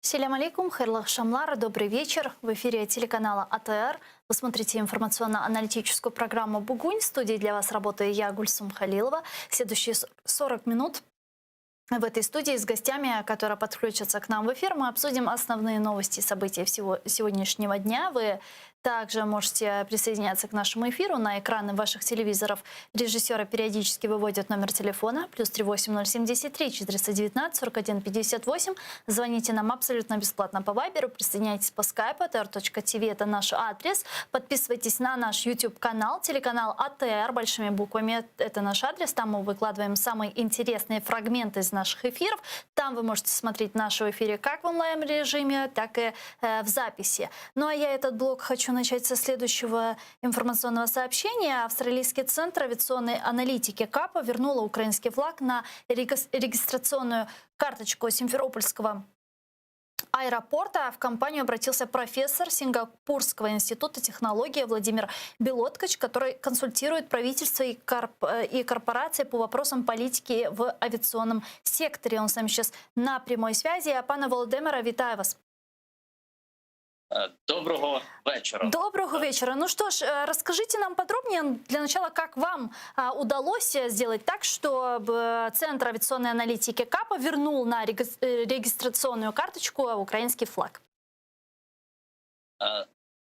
Селям алейкум, хайрлах шамлара, добрый вечер. В эфире телеканала АТР. Вы смотрите информационно-аналитическую программу «Бугунь». В студии для вас работаю я, Гульсум Халилова. Следующие 40 минут в этой студии с гостями, которые подключатся к нам в эфир, мы обсудим основные новости и события всего сегодняшнего дня. Вы также можете присоединяться к нашему эфиру. На экраны ваших телевизоров режиссеры периодически выводят номер телефона +38 073 419 41 58. Звоните нам абсолютно бесплатно по Вайберу. Присоединяйтесь по скайпу. atr.tv — это наш адрес. Подписывайтесь на наш YouTube-канал, телеканал АТР большими буквами. Это наш адрес. Там мы выкладываем самые интересные фрагменты из наших эфиров. Там вы можете смотреть наши эфиры как в онлайн-режиме, так и в записи. Ну а я этот блог хочу начать со следующего информационного сообщения. Австралийский центр авиационной аналитики КАПа вернула украинский флаг на регистрационную карточку Симферопольского аэропорта. В компанию обратился профессор Сингапурского института технологий Владимир Белоткач, который консультирует правительство и корпорации по вопросам политики в авиационном секторе. Он с нами сейчас на прямой связи. Пане Володимире, вітаю вас. Доброго вечера. Доброго вечера. Ну что ж, расскажите нам подробнее для начала, как вам удалось сделать так, чтобы Центр авиационной аналитики КАПа вернул на регистрационную карточку украинский флаг.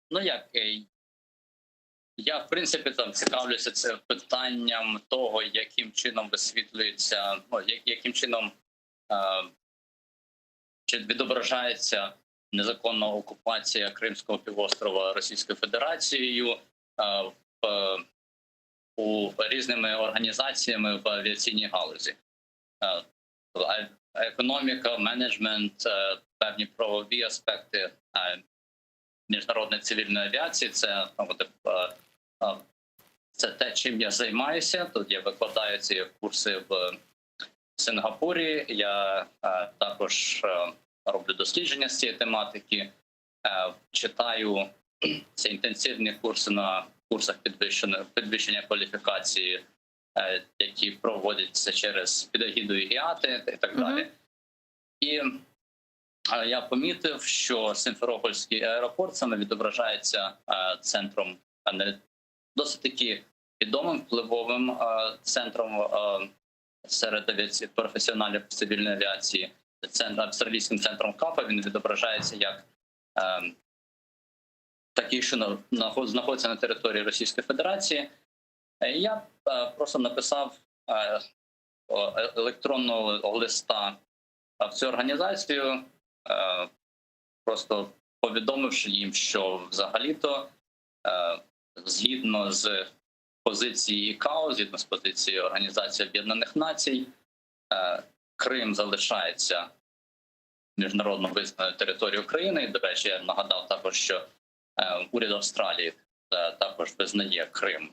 Ну як, я в принципі там цікавлюся цим питанням того, яким чином висвітлюється, яким чином чи відображається незаконна окупація Кримського півострова Російською Федерацією у різними організаціями в авіаційній галузі. Економіка, менеджмент, певні правові аспекти міжнародної цивільної авіації – це те, чим я займаюся. Тут я викладаю ці курси в Сингапурі. Я також роблю дослідження з цієї тематики, читаю ці інтенсивні курси на курсах підвищення кваліфікації, які проводяться через під егідою ІАТи і так далі. І я помітив, що Симферопольський аеропорт саме відображається центром, досить таки відомим, впливовим центром серед професіоналів цивільної авіації. Австралійським центром КАПа. Він відображається як такий, що знаходиться на території Російської Федерації. Я просто написав електронного листа в цю організацію, просто повідомивши їм, що взагалі-то згідно з позиції ІКАО, згідно з позицією Організації Об'єднаних Націй, Крим залишається міжнародно визнаною територією України. І, до речі, я нагадав також, що уряд Австралії також визнає Крим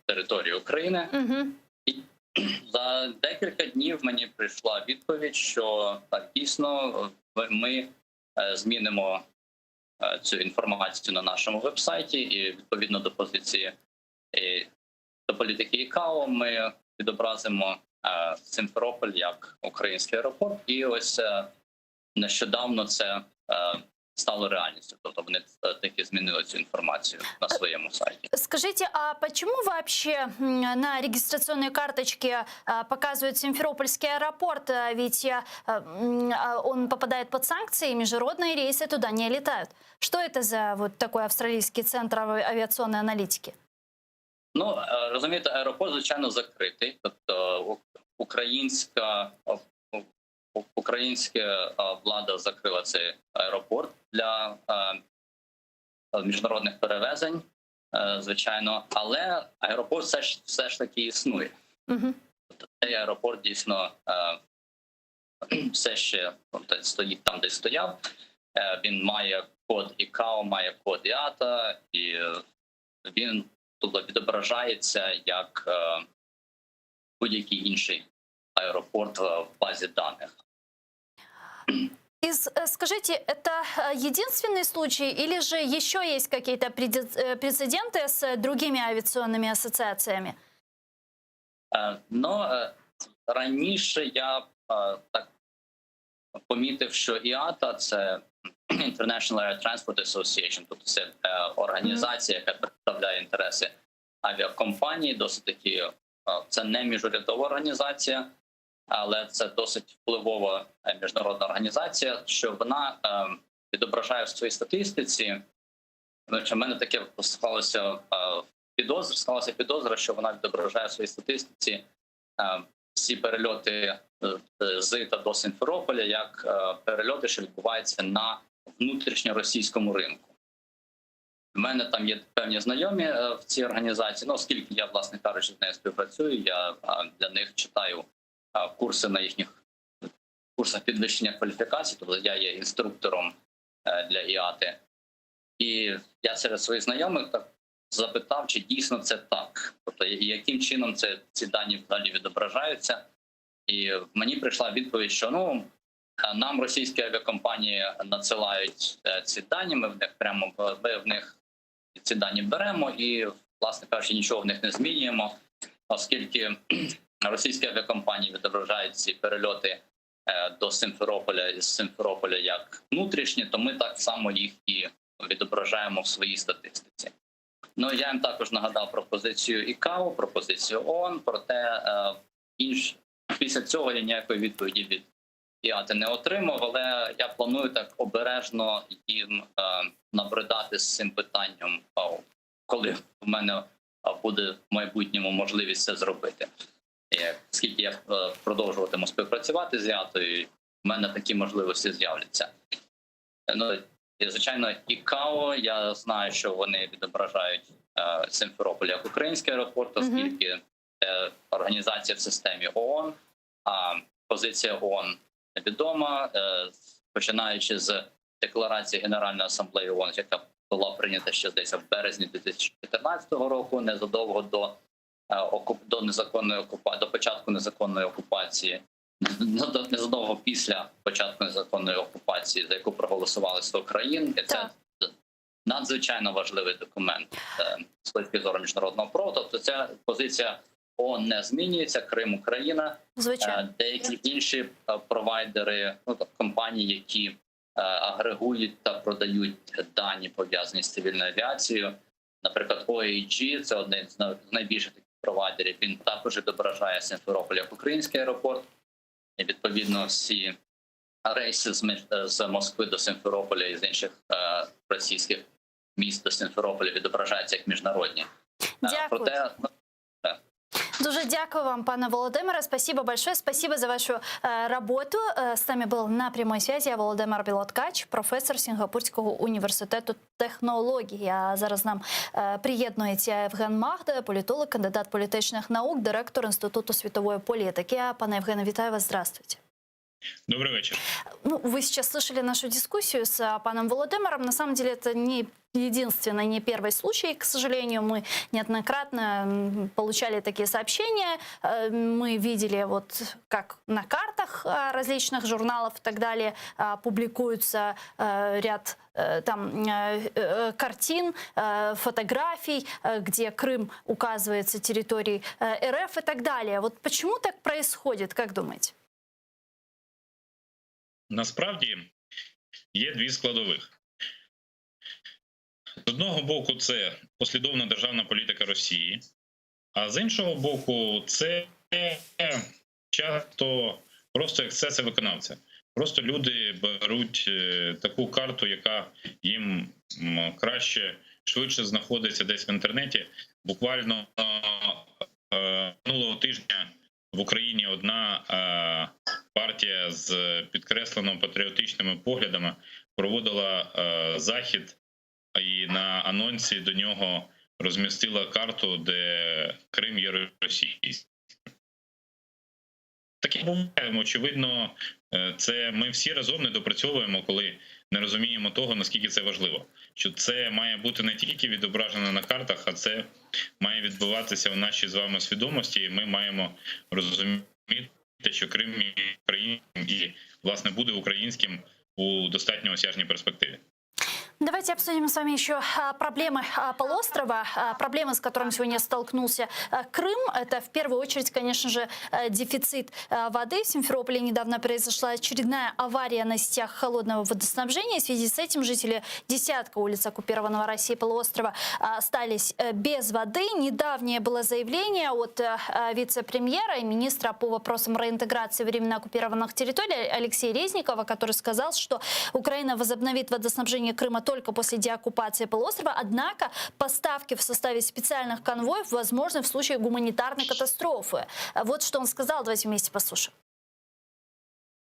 територією України. І за декілька днів мені прийшла відповідь, що так, дійсно ми змінимо цю інформацію на нашому вебсайті, і відповідно до позиції до політики ІКАО ми відобразимо Симферополь як український аеропорт, і ось нещодавно це стало реальністю. Тобто вони таки змінили цю інформацію на своєму сайті. Скажите, а почему вообще на регистрационной карточке показывают Симферопольский аэропорт? Ведь он попадает под санкции, и международные рейсы туда не летают. Что это за вот такой австралийский центр авиационной аналитики? Ну, розумієте, аеропорт, звичайно, закритий. Тобто українська влада закрила цей аеропорт для міжнародних перевезень, звичайно, але аеропорт все ж таки існує. Тобто цей аеропорт дійсно все ще стоїть там, де стояв. Він має код ІКАО, має код ІАТа, і він відображається як будь-який інший аэропорт в базе данных. Скажите, это единственный случай или же еще есть какие-то прецеденты с другими авиационными ассоциациями? Ну, раніше я так помітив, що ІАТА – це International Air Transport Association, тобто це організація, яка представляє інтереси авіакомпаній, досить таки, це не міжурядова організація, але це досить впливова міжнародна організація, що вона відображає в своїй статистиці. В мене таке склалася підозра, що вона відображає в своїй статистиці всі перельоти з та до Сімферополя як перельоти, що відбуваються на внутрішньоросійському ринку. У мене там є певні знайомі в цій організації. Ну, оскільки я, власне кажучи, з нею співпрацюю, я для них читаю курси на їхніх курсах підвищення кваліфікації, тобто я є інструктором для ІАТи. І я серед своїх знайомих так запитав, чи дійсно це так. Тобто, яким чином ці дані взагалі відображаються. І мені прийшла відповідь, що нам російські авіакомпанії надсилають ці дані, ми в них ці дані беремо і, власне кажучи, нічого в них не змінюємо, оскільки російські авіакомпанії відображають ці перельоти до Сімферополя і з Сімферополя як внутрішні, то ми так само їх і відображаємо в своїй статистиці. Я їм також нагадав про позицію ІКАО, про позицію ООН, проте після цього я ніякої відповіді від ІАТи не отримав, але я планую так обережно їм набридати з цим питанням, коли в мене буде в майбутньому можливість це зробити. Оскільки я продовжуватиму співпрацювати з ІАТою, в мене такі можливості з'являться. І, звичайно, ІКАО, я знаю, що вони відображають Сімферополь як український аеропорт, оскільки це організація в системі ООН, а позиція ООН відома, починаючи з декларації Генеральної асамблеї ООН, яка була прийнята ще десь в березні 2014 року, незадовго до початку незаконної окупації, незадовго після початку незаконної окупації, за яку проголосували 100 країн. І це надзвичайно важливий документ з точки зору міжнародного права. Тобто ця позиція ООН не змінюється, Крим – Україна. Звичайно. Деякі інші провайдери, компанії, які агрегують та продають дані, пов'язані з цивільною авіацією. Наприклад, OAG – це один з найбільших таких провайдерів. Він також відображає Сімферополь як український аеропорт. І, відповідно, всі рейси з Москви до Сімферополя і з інших російських міст до Сімферополя відображаються як міжнародні. Дякую. Дуже дякую вам, пане Володимире. Спасибо большое. Спасибо за вашу работу. С нами был на прямой связи я, Володимир Білоткач, професор Сінгапурського університету технологій. А зараз нам приєднується Євген Магда, політолог, кандидат політичних наук, директор Інституту світової політики. Пане Євгене, вітаю вас. Здравствуйте. Добрый вечер. Вы сейчас слышали нашу дискуссию с паном Володимиром. На самом деле это не единственный, не первый случай, к сожалению. Мы неоднократно получали такие сообщения. Мы видели, как на картах различных журналов и так далее публикуются ряд картин, фотографий, где Крым указывается территорией РФ и так далее. Почему так происходит, как думаете? Насправді є дві складових. З одного боку, це послідовна державна політика Росії, а з іншого боку, це часто просто ексцеси виконавця. Просто люди беруть таку карту, яка їм краще, швидше знаходиться десь в інтернеті. Буквально минулого тижня в Україні одна партія з підкреслено патріотичними поглядами проводила захід і на анонсі до нього розмістила карту, де Крим є російський. Таке буває, очевидно, це ми всі разом не допрацьовуємо, коли не розуміємо того, наскільки це важливо. Що це має бути не тільки відображено на картах, а це має відбуватися в нашій з вами свідомості, і ми маємо розуміти, що Крим є українським і, власне, буде українським у достатньо осяжній перспективі. Давайте обсудим с вами еще проблемы полуострова, проблемы, с которыми сегодня столкнулся Крым. Это в первую очередь, конечно же, дефицит воды. В Симферополе недавно произошла очередная авария на сетях холодного водоснабжения. В связи с этим жители десятка улиц оккупированного Россией полуострова остались без воды. Недавнее было заявление от вице-премьера и министра по вопросам реинтеграции временно оккупированных территорий Алексея Резникова, который сказал, что Украина возобновит водоснабжение Крыма только после деоккупации полуострова, однако поставки в составе специальных конвоев возможны в случае гуманитарной катастрофы. Вот что он сказал, давайте вместе послушаем.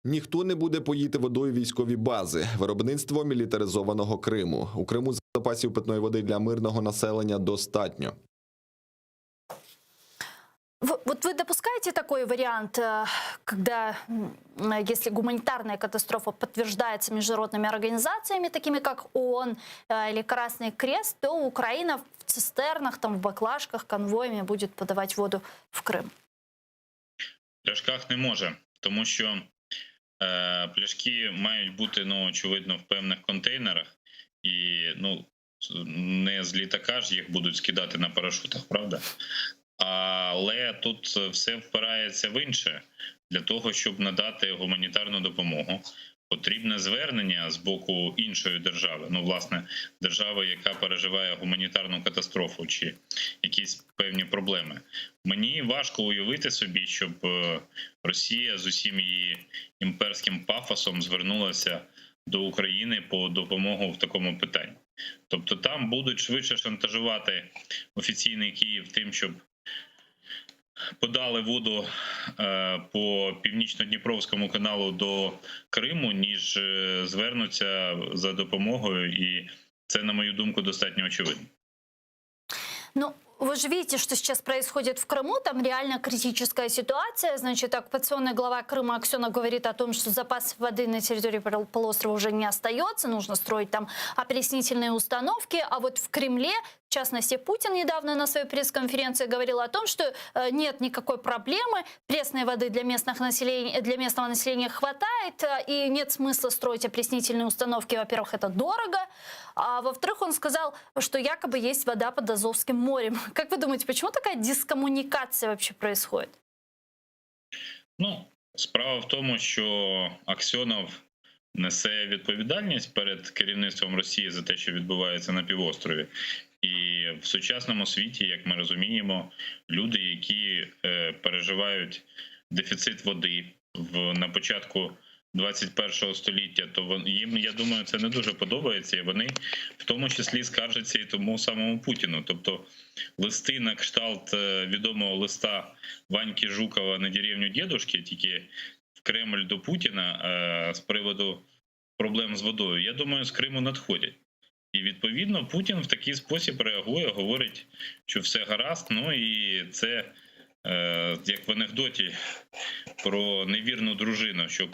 Ніхто не буде поїти водою військові бази. Виробництво мілітаризованого Криму. У Криму запасів питної води для мирного населення достатньо. Вот вы допускаете такой вариант, когда, если гуманитарная катастрофа подтверждается международными организациями, такими как ООН или Красный Крест, то Украина в цистернах, там, в баклажках конвоями будет подавать воду в Крым? В пляшках не може, тому що пляшки мають бути, очевидно, в певних контейнерах. І, не з літака ж їх будуть скидати на парашутах, правда? Але тут все впирається в інше. Для того, щоб надати гуманітарну допомогу, потрібне звернення з боку іншої держави, власне, держави, яка переживає гуманітарну катастрофу чи якісь певні проблеми. Мені важко уявити собі, щоб Росія з усім її імперським пафосом звернулася до України по допомогу в такому питанні. Тобто там будуть швидше шантажувати офіційний Київ тим, щоб подали воду по Північно-Дніпровському каналу до Криму, ніж звернуться за допомогою. І це, на мою думку, достатньо очевидно. Вы же видите, что сейчас происходит в Крыму, там реально критическая ситуация. Значит, оккупационный глава Крыма Аксенов говорит о том, что запас воды на территории полуострова уже не остается, нужно строить там опреснительные установки. А вот в Кремле, в частности, Путин недавно на своей пресс-конференции говорил о том, что нет никакой проблемы, пресной воды для местного населения хватает, и нет смысла строить опреснительные установки. Во-первых, это дорого, а во-вторых, он сказал, что якобы есть вода под Азовским морем. Как вы думаете, почему такая дискоммуникация вообще происходит? Справа в тому, що Аксьонов несе відповідальність перед керівництвом Росії за те, що відбувається на півострові. І в сучасному світі, як ми розуміємо, люди, які переживають дефіцит води на початку 21 століття, то їм, я думаю, це не дуже подобається, і вони в тому числі скаржаться і тому самому Путіну. Тобто листи на кшталт відомого листа Ваньки Жукова на деревню дідушки, тільки в Кремль до Путіна з приводу проблем з водою, я думаю, з Криму надходять. І відповідно Путін в такий спосіб реагує, говорить, що все гаразд, і це як в анекдоті про невірну дружину, що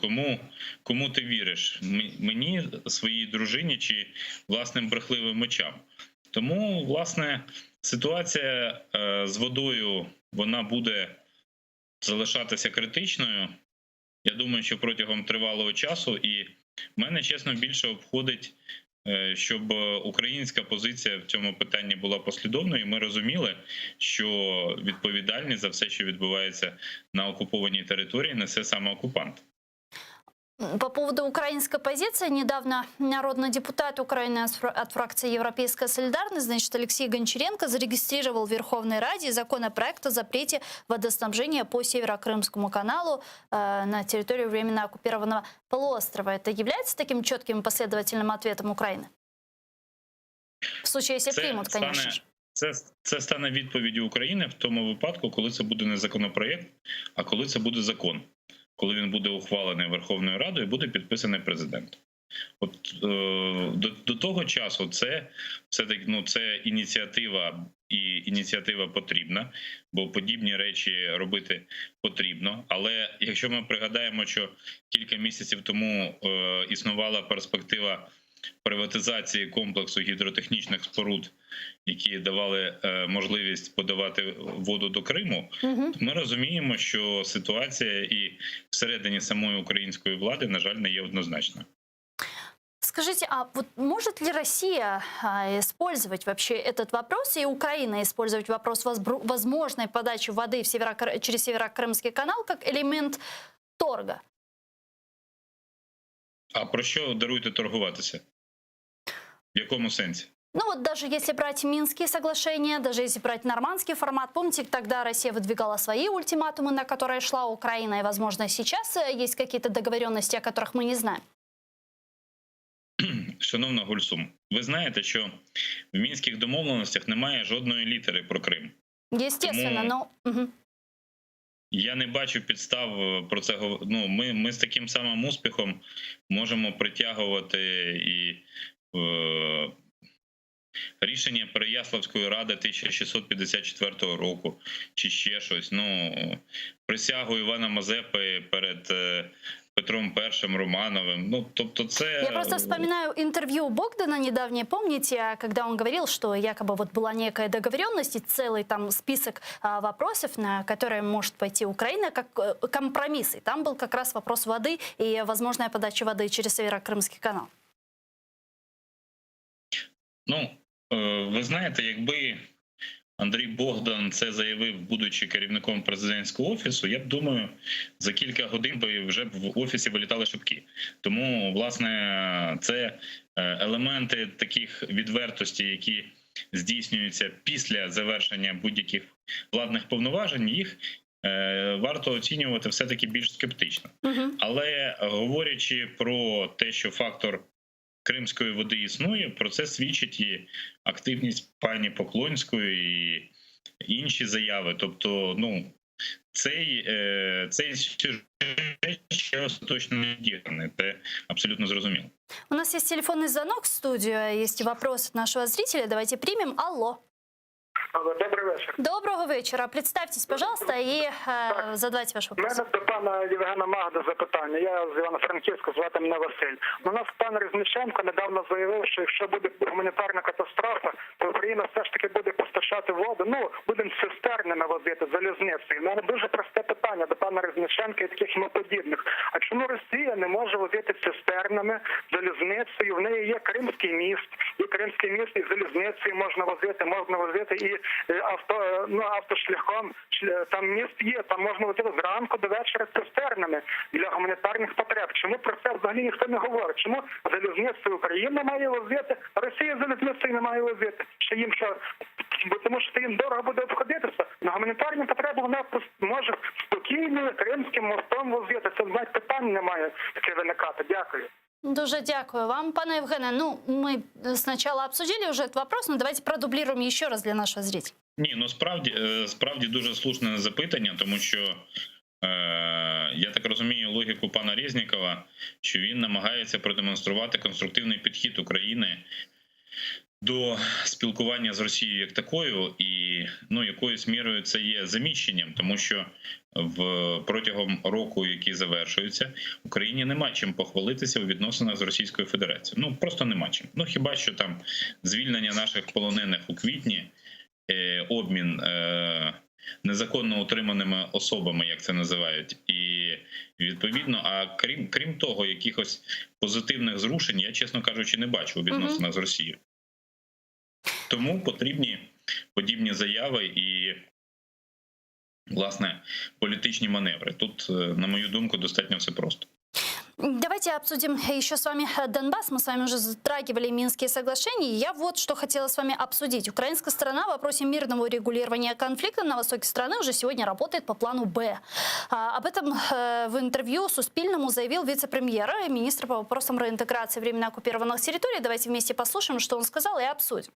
кому ти віриш? Мені, своїй дружині чи власним брехливим очам? Тому, власне, ситуація з водою, вона буде залишатися критичною. Я думаю, що протягом тривалого часу, і мене, чесно, більше обходить, щоб українська позиція в цьому питанні була послідовною, і ми розуміли, що відповідальність за все, що відбувається на окупованій території, несе саме окупант. По поводу украинской позиции, недавно народный депутат Украины от фракции «Европейская солидарность», значит, Алексей Гончаренко зарегистрировал в Верховной Раде законопроект о запрете водоснабжения по Северокрымскому каналу на территории временно оккупированного полуострова. Это является таким четким и последовательным ответом Украины? В случае, если примут, конечно же. Це стане відповіддю України в тому випадку, коли це буде не законопроєкт, а коли це буде закон. Коли він буде ухвалений Верховною Радою і буде підписаний президентом. До того часу це ініціатива, і ініціатива потрібна, бо подібні речі робити потрібно. Але якщо ми пригадаємо, що кілька місяців тому існувала перспектива приватизації комплексу гідротехнічних споруд, які давали можливість подавати воду до Криму, ми розуміємо, що ситуація і всередині самої української влади, на жаль, не є однозначною. Скажите, а вот может ли Россия использовать вообще этот вопрос и Украина использовать вопрос возможной подачи воды через Северокрымский канал как элемент торга? А про що, даруйте, торгуватися? В якому сенсі? Ну вот даже если брать Минские соглашения, даже если брать нормандский формат, помните, тогда Россия выдвигала свои ультиматумы, на которые шла Украина, и, возможно, сейчас есть какие-то договоренности, о которых мы не знаем? Шановна Гульсум, ви знаєте, що в Мінських домовленостях немає жодної літери про Крим. Естественно, но... Угу. Я не бачу підстав про це говорити. Ну, ми з таким самим успіхом можемо притягувати і рішення Переяславської ради 1654 року, чи ще щось. Ну, присягу Івана Мазепи перед Петром І Романовим. Ну, тобто це... Я просто вспоминаю интервью Богдана недавнее, помните, когда он говорил, что якобы вот была некая договоренность и целый там список вопросов, на которые может пойти Украина, как компромиссы. Там был как раз вопрос воды и возможная подача воды через Северокрымский канал. Ну, ви знаєте, якби Андрій Богдан це заявив, будучи керівником президентського офісу, я б думаю, за кілька годин би вже в офісі вилітали шибки. Тому, власне, це елементи таких відвертостей, які здійснюються після завершення будь-яких владних повноважень, їх варто оцінювати все-таки більш скептично. Але говорячи про те, що фактор кримської води існує, про це свідчить і активність пані Поклонської, і інші заяви. Тобто, ну, цей сюжет ще остаточно не діяний, це абсолютно зрозуміло. У нас есть телефонный звонок в студию, есть вопрос от нашего зрителя, давайте примем. Алло. Алло, добрий вечір. Доброго вечора. Представьтесь, пожалуйста, и задавайте ваш У вопрос. мене до пана Євгена Магда запитання. Я з Івано-Франківська, звати мене Василь. У нас пан Резниченко недавно заявив, що якщо буде гуманітарна катастрофа, то Україна все ж таки буде постачати воду. Ну, будемо цистернами возити, залізницею. У мене дуже просте питання до пана Резниченка і таких йому подібних. А чому Росія не може возити цистернами, залізницею? В неї є Кримський міст, і залізницею можна возити, і автошляхом. Там міст є, там можна возити зранку до вечора цистернами для гуманітарних потреб. Чому про це взагалі ніхто не говорить? Чому залізницею Україна має возити, а Росія залізницею не має возити? Що їм що? Бо тому що їм дорого буде обходитися. На гуманітарні потреби вона може спокійно Кримським мостом возити. Це, навіть питань немає таке виникати. Дякую. Дуже дякую вам, пане Євгене. Ну, мы сначала обсудили уже этот вопрос, но давайте продублируем еще раз для нашего зрителя. Ні, ну справді дуже слушне запитання, тому що я так розумію логіку пана Резнікова, що він намагається продемонструвати конструктивний підхід України до спілкування з Росією як такою, і ну якоюсь мірою це є заміщенням, тому що протягом року, який завершується, Україні нема чим похвалитися у відносинах з Російською Федерацією. Ну просто нема чим. Ну хіба що там звільнення наших полонених у квітні, обмін незаконно утриманими особами, як це називають, і відповідно, а крім того, якихось позитивних зрушень я, чесно кажучи, не бачу у відносинах з Росією. Тому потрібні подібні заяви і, власне, політичні маневри. Тут, на мою думку, достатньо все просто. Давайте обсудим еще с вами Донбасс. Мы с вами уже затрагивали Минские соглашения. Я вот что хотела с вами обсудить. Украинская сторона в вопросе мирного регулирования конфликта на востоке страны уже сегодня работает по плану «Б». Об этом в интервью Суспільному заявил вице-премьер и министр по вопросам реинтеграции временно оккупированных территорий. Давайте вместе послушаем, что он сказал, и обсудим.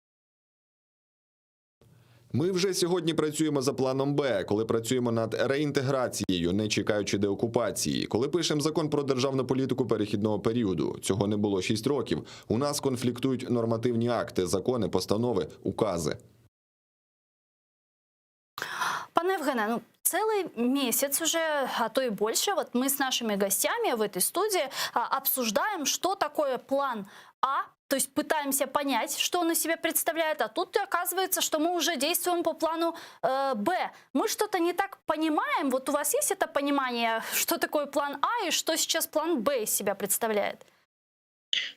Ми вже сьогодні працюємо за планом Б, коли працюємо над реінтеграцією, не чекаючи деокупації. Коли пишемо закон про державну політику перехідного періоду, цього не було 6 років, у нас конфліктують нормативні акти, закони, постанови, укази. Пане Евгене, ну, целый месяц уже, а то и больше, вот мы с нашими гостями в этой студии обсуждаем, что такое план А, то есть пытаемся понять, что он из себя представляет, а тут оказывается, что мы уже действуем по плану Б. Мы что-то не так понимаем, вот у вас есть это понимание, что такое план А и что сейчас план Б из себя представляет?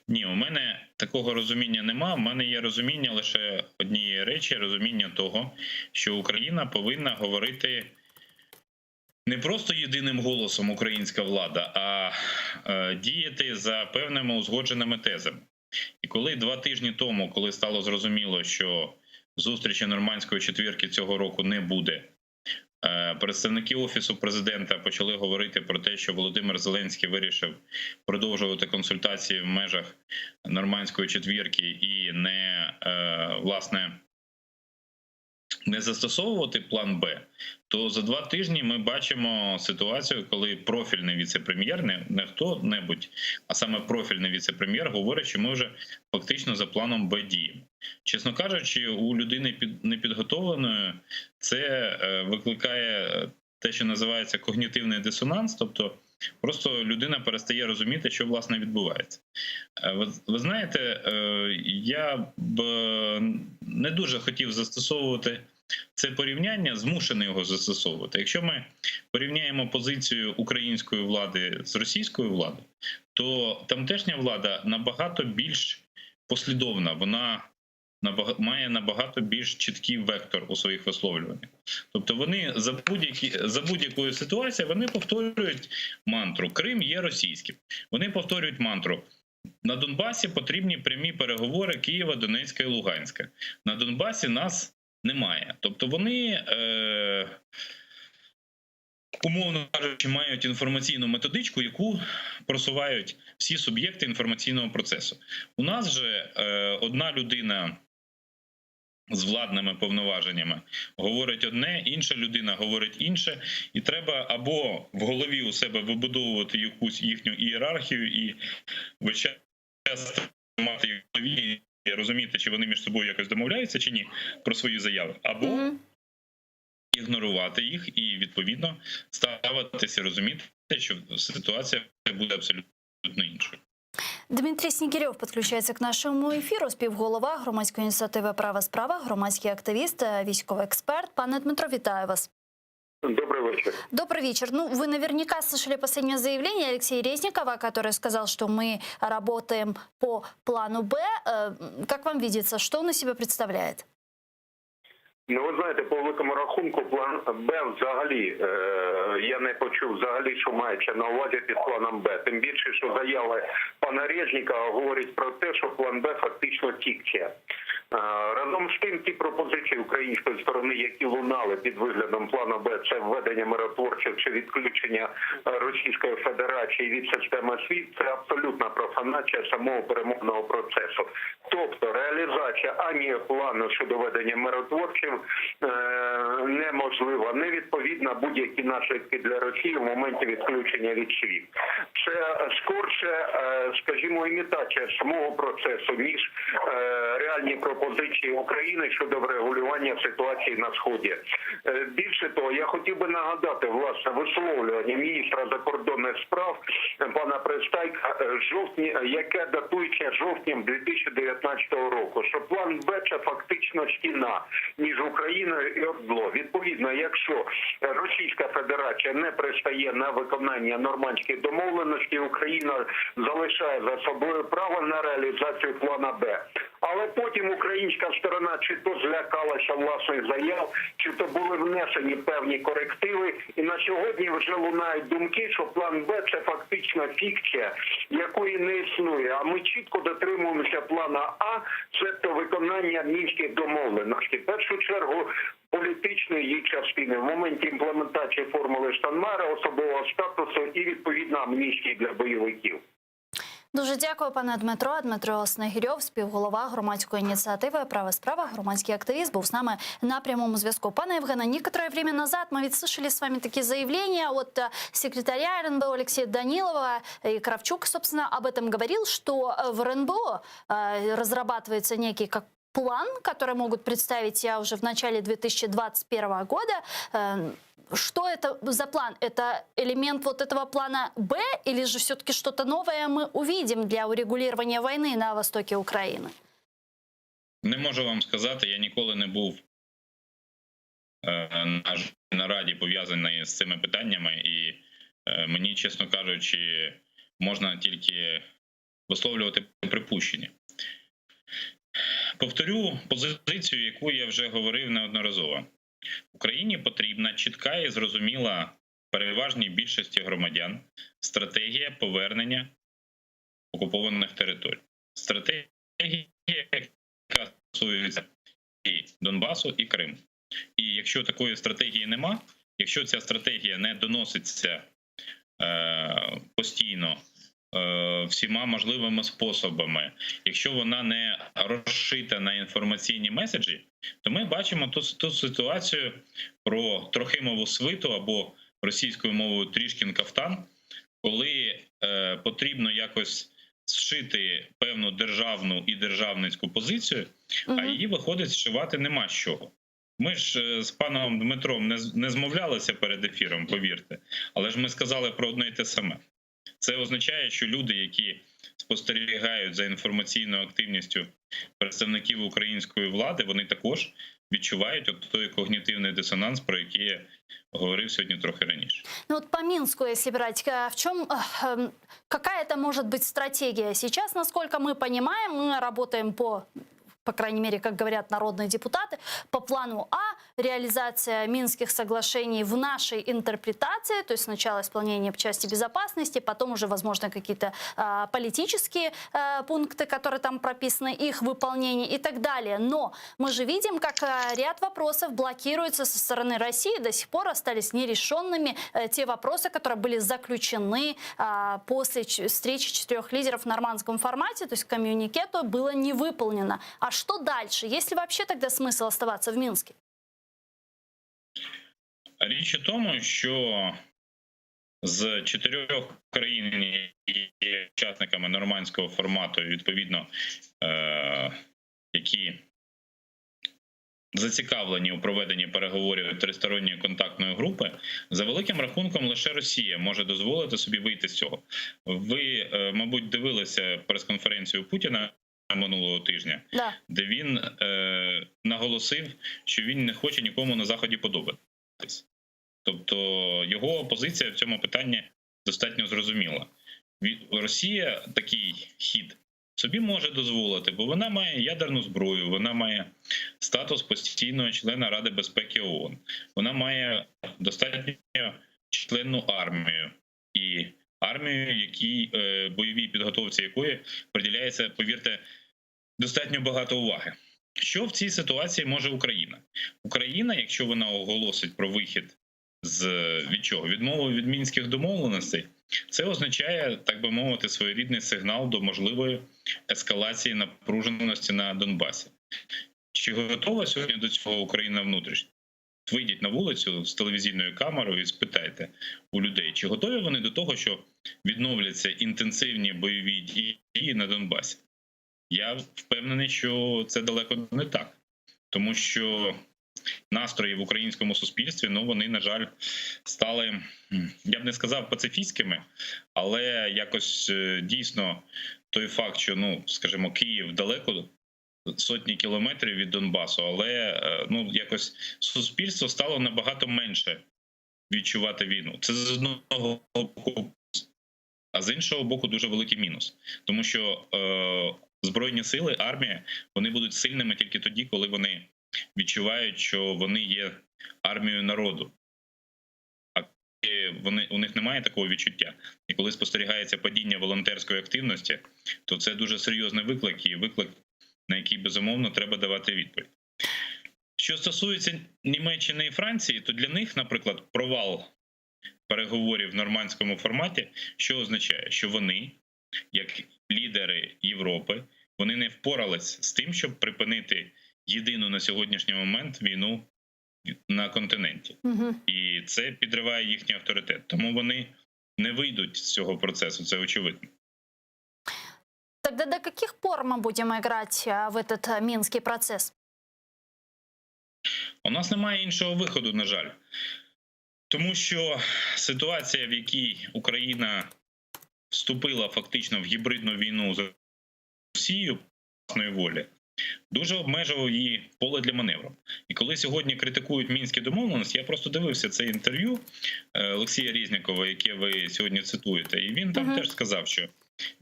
Ні, у мене такого розуміння нема. У мене є розуміння лише однієї речі, розуміння того, що Україна повинна говорити не просто єдиним голосом українська влада, а діяти за певними узгодженими тезами. І коли 2 тижні тому, коли стало зрозуміло, що зустрічі Нормандської четвірки цього року не буде, представники Офісу президента почали говорити про те, що Володимир Зеленський вирішив продовжувати консультації в межах Нормандської четвірки і не застосовувати план Б, то за 2 тижні ми бачимо ситуацію, коли профільний віце-прем'єр, не хто-небудь, а саме профільний віце-прем'єр говорить, що ми вже фактично за планом Б діємо. Чесно кажучи, у людини непідготовленої це викликає те, що називається когнітивний дисонанс, тобто просто людина перестає розуміти, що власне відбувається. Ви знаєте, я б не дуже хотів застосовувати це порівняння, змушений його застосовувати. Якщо ми порівняємо позицію української влади з російською владою, то тамтешня влада набагато більш послідовна, вона має набагато більш чіткий вектор у своїх висловлюваннях. Тобто вони за будь-якою ситуацією вони повторюють мантру «Крим є російським». Вони повторюють мантру «На Донбасі потрібні прямі переговори Києва, Донецька і Луганська». На Донбасі нас немає. Тобто вони, умовно кажучи, мають інформаційну методичку, яку просувають всі суб'єкти інформаційного процесу. У нас же одна людина з владними повноваженнями говорить одне, інша людина говорить інше, і треба або в голові у себе вибудовувати якусь їхню ієрархію і весь час мати їх в голові і розуміти, чи вони між собою якось домовляються чи ні про свої заяви, або ігнорувати їх і, відповідно, ставитися, розуміти, що ситуація буде абсолютно іншою. Дмитрий Снігирьов підключається к нашому ефіру. Співголова громадської ініціативи «Права справа», громадський активіст, військовий експерт. Пане Дмитро, вітаю вас. Добрый вечер. Добрый вечер. Ну, вы наверняка слышали последнее заявление Алексея Резникова, который сказал, что мы работаем по плану «Б». Как вам видится, что он из себя представляет? Ну, ви знаєте, по великому рахунку план Б взагалі, я не почув взагалі, що мається на увазі під планом Б. Тим більше, що заяви пана Резнікова говорять про те, що план Б фактично фікція. Разом з тим, ті пропозиції української сторони, які лунали під виглядом плану Б, це введення миротворчих чи відключення Російської Федерації від системи СВІФТ, це абсолютна профанація самого перемовного процесу. Тобто реалізація ані плану щодо ведення миротворців неможлива, не відповідна будь-які наслідки для Росії в моменті відключення від СВІФТ. Це скорше, скажімо, імітація самого процесу, ніж реальні пропозиції України щодо врегулювання ситуації на Сході. Більше того, я хотів би нагадати, власне, висловлювання міністра закордонних справ пана Пристайка, яке датується жовтнем 2019 року, що план Б – це фактично стіна між Україною і ОРДЛО. Відповідно, якщо Російська Федерація не пристає на виконання нормандських домовленостей, Україна залишає за собою право на реалізацію плана Б. Але потім українська сторона чи то злякалася власних заяв, чи то були внесені певні корективи. І на сьогодні вже лунають думки, що план Б – це фактично фікція, якої не існує. А ми чітко дотримуємося плана А – це то виконання мінських домовленостей. В першу чергу політичної її частини в моменті імплементації формули Штайнмайєра, особового статусу і відповідно амністії для бойовиків. Дуже дякую, пане Дмитро. Дмитро Снігирьов, співголова громадської ініціативи «Права справа», громадський активіст, був з нами на прямому зв'язку. Пане Євгене, некоторое время назад мы ведь слышали с вами такие заявления от секретаря РНБО Алексея Данилова, и Кравчук, собственно, об этом говорил, что в РНБО разрабатывается некий как план, который могут представить уже в начале 2021 года. Что это за план? Это элемент вот этого плана «Б» или же все-таки что-то новое мы увидим для урегулирования войны на востоке Украины? Не можу вам сказати, я ніколи не був на раді пов'язаний з цими питаннями, і мені, чесно кажучи, можна тільки висловлювати припущення. Повторю позицію, яку я вже говорив неодноразово. Україні потрібна чітка і зрозуміла переважній більшості громадян стратегія повернення окупованих територій. Стратегія, яка стосується і Донбасу, і Криму. І якщо такої стратегії нема, якщо ця стратегія не доноситься постійно всіма можливими способами, якщо вона не розшита на інформаційні меседжі, то ми бачимо ту ситуацію про Трохимову свиту або російською мовою Трішкін кафтан, коли потрібно якось зшити певну державну і державницьку позицію, а її виходить зшивати нема з чого. Ми ж з паном Дмитром не змовлялися перед ефіром, повірте, але ж ми сказали про одне й те саме. Це означає, що люди, які спостерігають за інформаційною активністю представників української влади, вони також відчувають от той когнітивний дисонанс, про який я говорив сьогодні трохи раніше. Ну вот по Минску, если брать, в чем, какая это может быть стратегия? Сейчас, насколько мы понимаем, мы работаем по крайней мере, как говорят народные депутаты, по плану А, реализация Минских соглашений в нашей интерпретации, то есть сначала исполнение части безопасности, потом уже, возможно, какие-то политические пункты, которые там прописаны, их выполнение и так далее. Но мы же видим, как ряд вопросов блокируется со стороны России, до сих пор остались нерешенными те вопросы, которые были заключены после встречи 4 лидеров в нормандском формате, то есть коммюнике то было не выполнено. А что дальше? Есть ли вообще тогда смысл оставаться в Минске? Річ у тому, що з 4 країн, які є учасниками нормандського формату, відповідно, які зацікавлені у проведенні переговорів тристоронньої контактної групи, за великим рахунком лише Росія може дозволити собі вийти з цього. Ви, мабуть, дивилися прес-конференцію Путіна минулого тижня, Да. де він наголосив, що він не хоче нікому на Заході подобатись. Тобто його позиція в цьому питанні достатньо зрозуміла. Росія такий хід собі може дозволити, бо вона має ядерну зброю, вона має статус постійного члена Ради безпеки ООН, вона має достатньо численну армію, і армію, бойовій підготовці якої приділяється, повірте, достатньо багато уваги. Що в цій ситуації може Україна? Україна, якщо вона оголосить про вихід від чого? Відмову від мінських домовленостей, це означає, так би мовити, своєрідний сигнал до можливої ескалації напруженості на Донбасі. Чи готова сьогодні до цього Україна внутрішньо? Вийдіть на вулицю з телевізійною камерою і спитайте у людей, чи готові вони до того, що відновляться інтенсивні бойові дії на Донбасі. Я впевнений, що це далеко не так. Тому що настрої в українському суспільстві, вони, на жаль, стали, я б не сказав пацифістськими, але якось дійсно той факт, що, скажімо, Київ далеко, сотні кілометрів від Донбасу, але якось суспільство стало набагато менше відчувати війну. Це з одного боку, а з іншого боку дуже великий мінус. Тому що Збройні сили, армія, вони будуть сильними тільки тоді, коли вони відчувають, що вони є армією народу. А у них немає такого відчуття. І коли спостерігається падіння волонтерської активності, то це дуже серйозний виклик, і виклик, на який, безумовно, треба давати відповідь. Що стосується Німеччини і Франції, то для них, наприклад, провал переговорів в нормандському форматі, що означає? Що вони, як лідери Європи, вони не впорались з тим, щоб припинити єдину на сьогоднішній момент війну на континенті. І це підриває їхній авторитет. Тому вони не вийдуть з цього процесу, це очевидно. Тогда до каких пор мы будем играть в этот Минский процесс? У нас немає іншого виходу, на жаль. Тому що ситуація, в якій Україна вступила фактично в гібридну війну з Росією власної волі, дуже обмежував її поле для маневру. І коли сьогодні критикують Мінські домовленості, я просто дивився це інтерв'ю Олексія Різнікова, яке ви сьогодні цитуєте, і він там теж сказав, що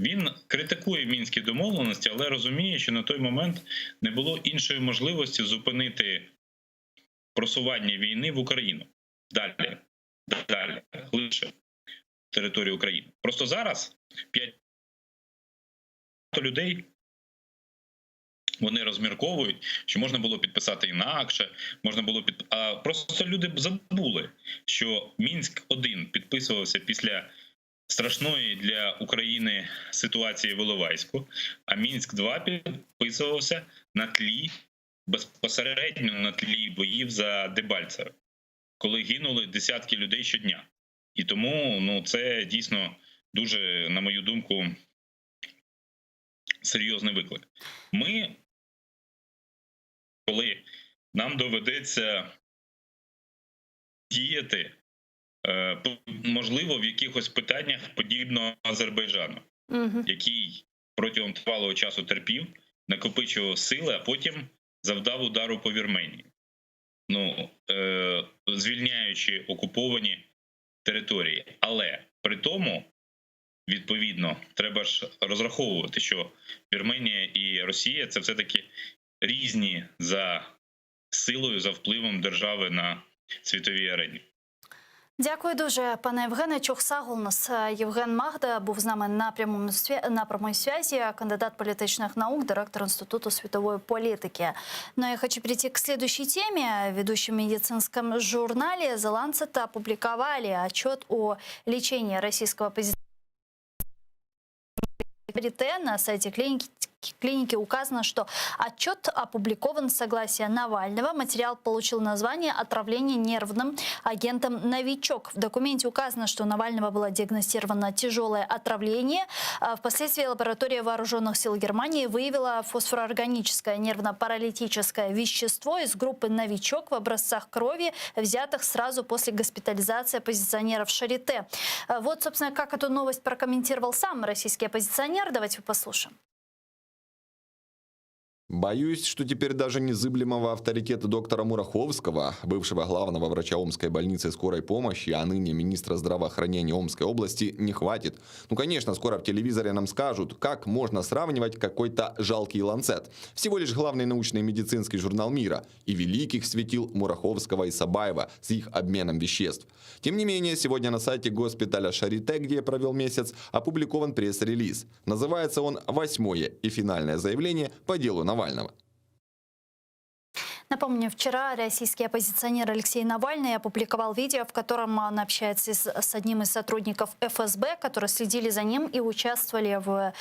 Він критикує мінські домовленості, але розуміє, що на той момент не було іншої можливості зупинити просування війни в Україну. Далі, глибше територію України. Просто зараз 5 людей, вони розмірковують, що можна було підписати інакше, можна було а просто люди забули, що Мінськ-1 підписувався після страшної для України ситуації в Іловайську, а Мінськ-2 підписувався безпосередньо на тлі боїв за Дебальцеве, коли гинули десятки людей щодня. І тому це дійсно дуже, на мою думку, серйозний виклик. Коли нам доведеться діяти, можливо, в якихось питаннях подібного Азербайджану, який протягом тривалого часу терпів, накопичував сили, а потім завдав удару по Вірменії, звільняючи окуповані території. Але при тому, відповідно, треба ж розраховувати, що Вірменія і Росія – це все-таки різні за силою, за впливом держави на світовій арені. Дякую дуже, пане Євгене. Чохсагл у нас Євген Магда був з нами на прямой связи, кандидат политических наук, директор Института световой политики. Но я хочу перейти к следующей теме. В ведущем медицинском журнале The Lancet опубликовали отчет о лечении российского оппозиционера. На сайте клиники указано, что отчет опубликован с согласия Навального. Материал получил название «Отравление нервным агентом «Новичок». В документе указано, что у Навального было диагностировано тяжелое отравление. Впоследствии лаборатория Вооруженных сил Германии выявила фосфороорганическое нервно-паралитическое вещество из группы «Новичок» в образцах крови, взятых сразу после госпитализации оппозиционеров Шарите. Вот, собственно, как эту новость прокомментировал сам российский оппозиционер. Давайте послушаем. Боюсь, что теперь даже незыблемого авторитета доктора Мураховского, бывшего главного врача Омской больницы скорой помощи, а ныне министра здравоохранения Омской области, не хватит. Конечно, скоро в телевизоре нам скажут, как можно сравнивать какой-то жалкий Ланцет. Всего лишь главный научный медицинский журнал мира. И великих светил Мураховского и Сабаева с их обменом веществ. Тем не менее, сегодня на сайте госпиталя Шарите, где я провел месяц, опубликован пресс-релиз. Называется он «8-е и финальное заявление по делу Навального». Напомню, вчера российский оппозиционер Алексей Навальный опубликовал видео, в котором он общается с одним из сотрудников ФСБ, которые следили за ним и участвовали в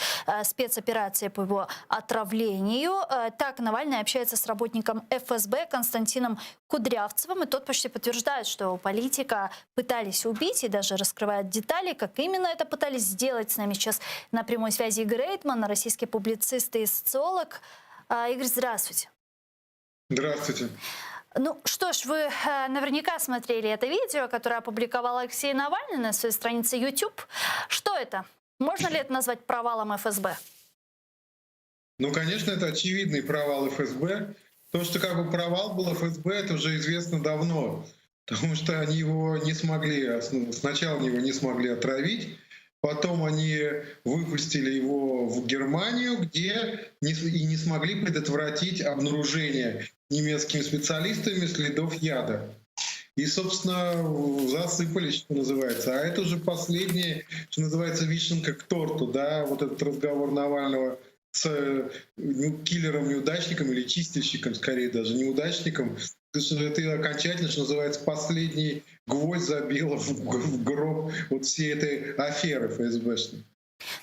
спецоперации по его отравлению. Так Навальный общается с работником ФСБ Константином Кудрявцевым, и тот почти подтверждает, что политика пытались убить и даже раскрывает детали, как именно это пытались сделать. С нами сейчас на прямой связи Игорь Эйтман, российский публицист и социолог. Игорь, здравствуйте. Здравствуйте. Ну что ж, вы наверняка смотрели это видео, которое опубликовал Алексей Навальный на своей странице YouTube. Что это? Можно ли это назвать провалом ФСБ? Ну, конечно, это очевидный провал ФСБ. То, что как бы провал был ФСБ, это уже известно давно. Потому что они его не смогли, сначала его не смогли отравить, потом они выпустили его в Германию, где и не смогли предотвратить обнаружение немецкими специалистами следов яда. И, собственно, засыпались, что называется. А это уже последнее, что называется, вишенка к торту, да, вот этот разговор Навального с киллером-неудачником или чистильщиком, скорее даже неудачником. Это окончательно, что называется, последний гвоздь забил в гроб вот всей этой аферы ФСБшной.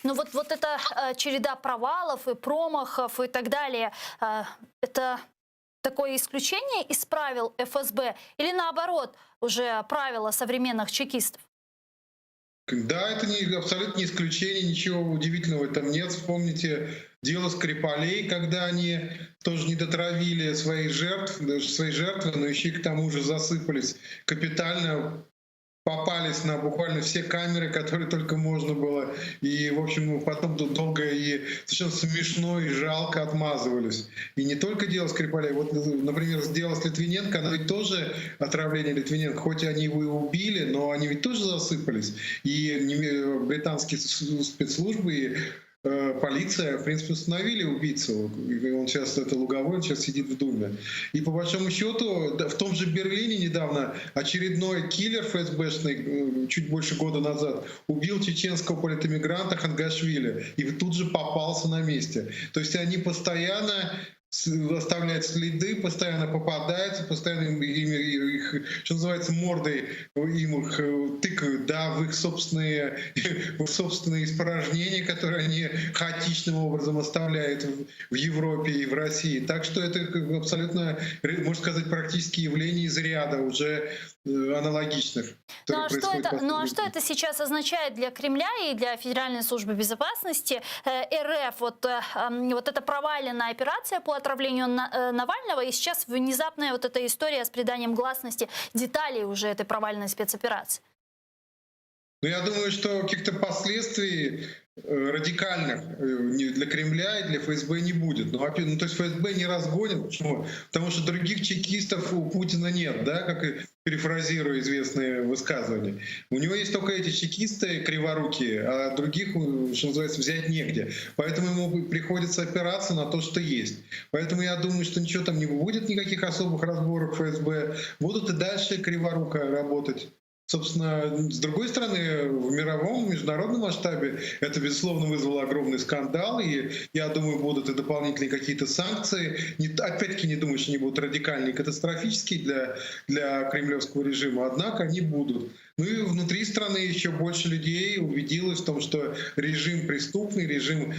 Ну вот эта череда провалов и промахов и так далее, это такое исключение из правил ФСБ или наоборот уже правила современных чекистов? Да, это абсолютно не исключение, ничего удивительного в этом нет. Вспомните дело Скрипалей, когда они тоже не дотравили свои жертвы, но еще и к тому же засыпались капитально попались на буквально все камеры, которые только можно было. И, в общем, потом долго и совершенно смешно и жалко отмазывались. И не только дело Скрипаля. Вот, например, дело с Литвиненко, оно ведь тоже отравление Литвиненко. Хоть они его и убили, но они ведь тоже засыпались. И британские спецслужбы, и полиция, в принципе, установили убийцу. Он сейчас, это Луговой, он сейчас сидит в Думе. И по большому счету, в том же Берлине недавно очередной киллер ФСБшный, чуть больше года назад, убил чеченского политэмигранта Хангашвили. И тут же попался на месте. То есть они постоянно оставляют следы, постоянно попадаются, постоянно их, что называется, мордой им их тыкают, да, в их собственные испражнения, которые они хаотичным образом оставляют в Европе и в России. Так что это а можно сказать, практически явление из ряда уже аналогичных. Ну а что это сейчас означает для Кремля и для Федеральной службы безопасности РФ? Вот эта проваленная операция по отравлению Навального и сейчас внезапная вот эта история с приданием гласности деталей уже этой проваленной спецоперации. Ну, я думаю, что каких-то последствий радикальных для Кремля и для ФСБ не будет. То есть ФСБ не разгонит. Почему? Потому что других чекистов у Путина нет, да, как и перефразируя известные высказывания. У него есть только эти чекисты криворукие, а других, что называется, взять негде. Поэтому ему приходится опираться на то, что есть. Поэтому я думаю, что ничего там не будет, никаких особых разборок ФСБ. Будут и дальше криворуко работать. Собственно, с другой стороны, в мировом, международном масштабе это, безусловно, вызвало огромный скандал, и, я думаю, будут и дополнительные какие-то санкции. Опять-таки, не думаю, что они будут радикальные и катастрофические для кремлевского режима, однако они будут. Ну и внутри страны еще больше людей убедилось в том, что режим преступный, режим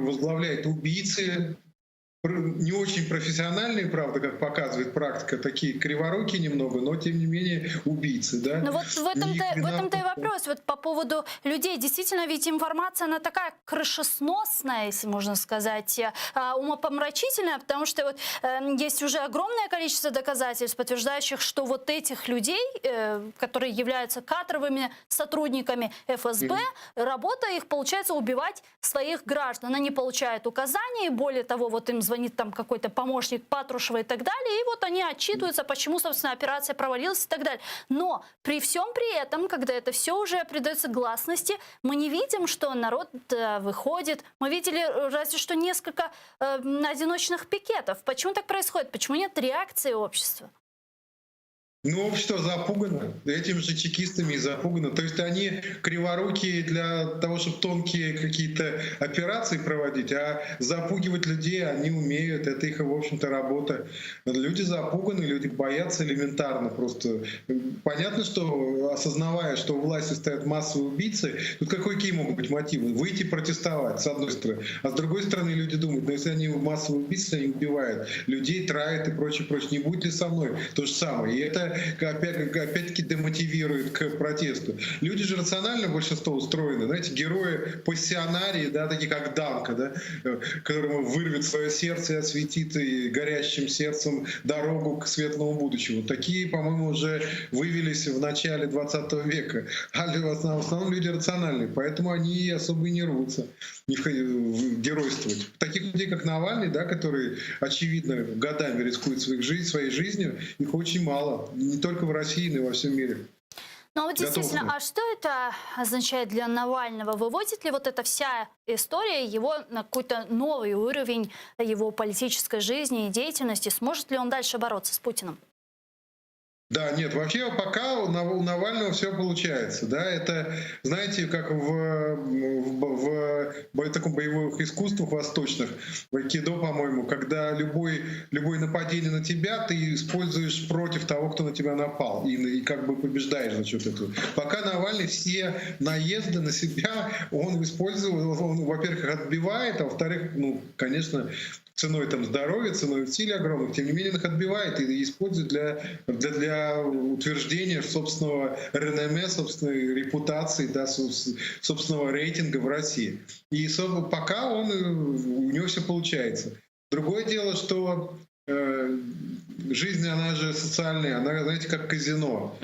возглавляет убийцы, не очень профессиональные, правда, как показывает практика, такие криворукие немного, но тем не менее убийцы, да. Ну вот в этом-то и вопрос. Вот по поводу людей. Действительно, ведь информация, она такая крышесносная, если можно сказать, умопомрачительная, потому что вот есть уже огромное количество доказательств, подтверждающих, что вот этих людей, которые являются кадровыми сотрудниками ФСБ, работа их, получается, убивать своих граждан. Они получают указания, и более того, вот им звонит там какой-то помощник Патрушева и так далее, и вот они отчитываются, почему, собственно, операция провалилась и так далее. Но при всем при этом, когда это все уже придается гласности, мы не видим, что народ выходит. Мы видели разве что несколько одиночных пикетов. Почему так происходит? Почему нет реакции общества? Ну, общество запугано, этими же чекистами и запугано. То есть они криворукие для того, чтобы тонкие какие-то операции проводить, а запугивать людей они умеют, это их, в общем-то, работа. Люди запуганы, люди боятся элементарно просто. Понятно, что, осознавая, что у власти стоят массовые убийцы, тут какие могут быть мотивы? Выйти протестовать, с одной стороны. А с другой стороны, люди думают, ну если они массовые убийцы, они убивают людей, травят и прочее, не будет ли со мной то же самое? И это опять-таки демотивирует к протесту. Люди же рационально большинство устроены. Знаете, герои пассионарии, да, такие как Данка, да, которому вырвет свое сердце и осветит и горящим сердцем дорогу к светлому будущему. Такие, по-моему, уже вывелись в начале 20 века. А в основном люди рациональные, поэтому они особо и не рвутся геройствовать. Таких людей, как Навальный, да, которые, очевидно, годами рискуют своей жизнью, их очень мало. Не только в России, но и во всем мире. Ну вот действительно, а что это означает для Навального? Выводит ли вот эта вся история его на какой-то новый уровень его политической жизни и деятельности? Сможет ли он дальше бороться с Путиным? Да, нет, вообще пока у Навального все получается. Да? Это, знаете, как в таком боевых искусствах восточных, в айкидо, по-моему, когда любое нападение на тебя ты используешь против того, кто на тебя напал, и как бы побеждаешь за счет этого. Пока Навальный все наезды на себя он использует, он, во-первых, отбивает, а во-вторых, ну, конечно, ценой там здоровья, ценой усилий огромных, тем не менее их отбивает и использует для утверждения собственного реноме, собственной репутации, да, собственного рейтинга в России. И пока у него все получается. Другое дело, что жизнь, она же социальная, она, знаете, как казино.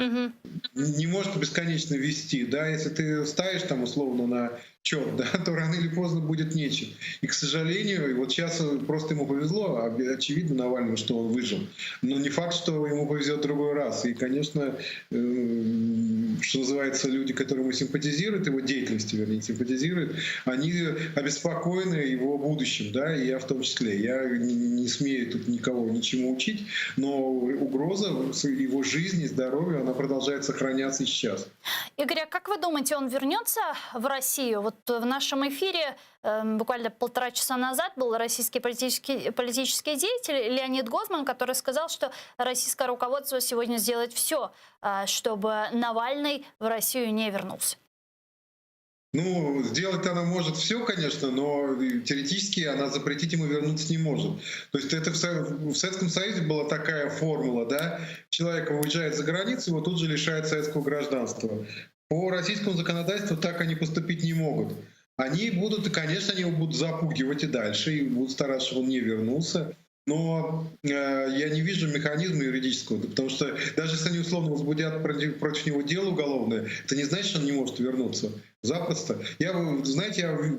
Не может бесконечно вести, да, если ты ставишь там условно на черт, да, то рано или поздно будет нечем. И, к сожалению, вот сейчас просто ему повезло, очевидно, Навальному, что он выжил. Но не факт, что ему повезет в другой раз. И, конечно, что называется, люди, которые ему симпатизируют, его деятельности, вернее, симпатизируют, они обеспокоены его будущим, да, и я в том числе. Я не смею тут никого ничему учить, но угроза его жизни, здоровью, она продолжает сохраняться и сейчас. Игорь, а как вы думаете, он вернется в Россию? Вот в нашем эфире буквально 1,5 часа назад был российский политический деятель Леонид Гозман, который сказал, что российское руководство сегодня сделает все, чтобы Навальный в Россию не вернулся. Ну, сделать она может все, конечно, но теоретически она запретить ему вернуться не может. То есть это в Советском Союзе была такая формула, да, человек уезжает за границу, его тут же лишают советского гражданства. По российскому законодательству так они поступить не могут. Они будут, и, конечно, они его будут запугивать и дальше, и будут стараться, чтобы он не вернулся. Но я не вижу механизма юридического, потому что даже если они условно возбудят против него дело уголовное, это не значит, что он не может вернуться. Запросто. Я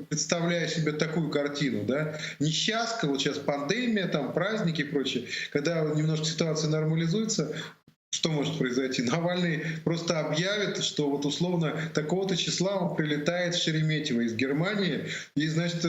представляю себе такую картину, да, несчастка, вот сейчас пандемия, там праздники и прочее, когда немножко ситуация нормализуется, что может произойти? Навальный просто объявит, что вот условно такого-то числа он прилетает в Шереметьево из Германии и, значит,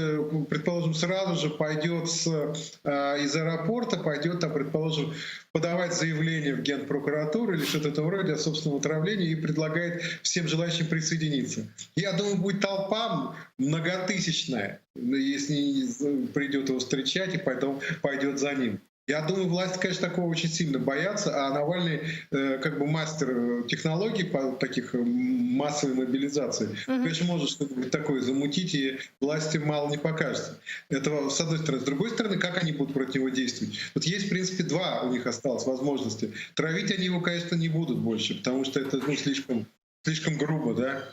предположим, сразу же пойдет из аэропорта, пойдет там, предположим, подавать заявление в Генпрокуратуру или что-то в этом роде о собственном отравлении и предлагает всем желающим присоединиться. Я думаю, будет толпа многотысячная, если придет его встречать и потом пойдет за ним. Я думаю, власти, конечно, такого очень сильно боятся, а Навальный как бы мастер технологий по таких массовой мобилизации. Конечно, может что-нибудь такое замутить, и власти мало не покажется. Это с одной стороны. С другой стороны, как они будут против него действовать? Вот есть, в принципе, два у них осталось возможности. Травить они его, конечно, не будут больше, потому что это слишком грубо, да?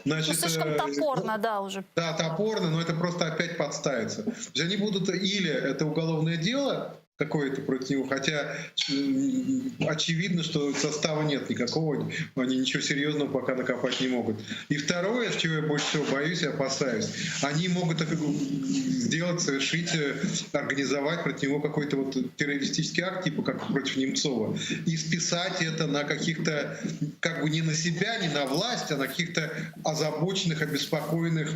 Значит, слишком топорно, да, уже. Да, топорно, но это просто опять подставится. То есть они будут, или это уголовное дело какое-то против него, хотя очевидно, что состава нет никакого, они ничего серьезного пока накопать не могут. И второе, чего я больше всего боюсь и опасаюсь, они могут сделать, совершить, организовать против него какой-то вот террористический акт, типа как против Немцова, и списать это на каких-то, как бы не на себя, не на власть, а на каких-то озабоченных, обеспокоенных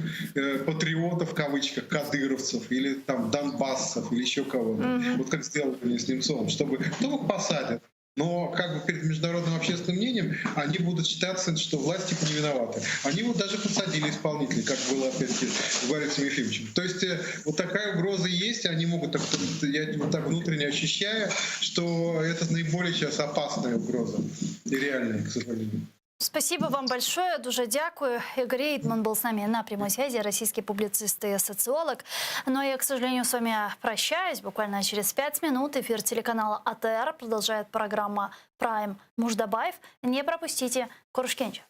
патриотов, в кавычках, кадыровцев, или там донбассов, или еще кого-то. Вот как сделали с Немцовым, чтобы их посадят. Но как бы перед международным общественным мнением они будут считаться, что власть типа не виноваты. Они вот даже посадили исполнителей, как было опять-таки с Борисом Ефимовичем. То есть вот такая угроза есть, они могут, я вот так внутренне ощущаю, что это наиболее сейчас опасная угроза и реальная, к сожалению. Спасибо вам большое, дуже дякую. Игорь Рейдман был с нами на прямой связи, российский публицист и социолог. Но я, к сожалению, с вами прощаюсь. Буквально через 5 минут эфир телеканала АТР продолжает программа «Прайм Муждабаев». Не пропустите. Корушкенч.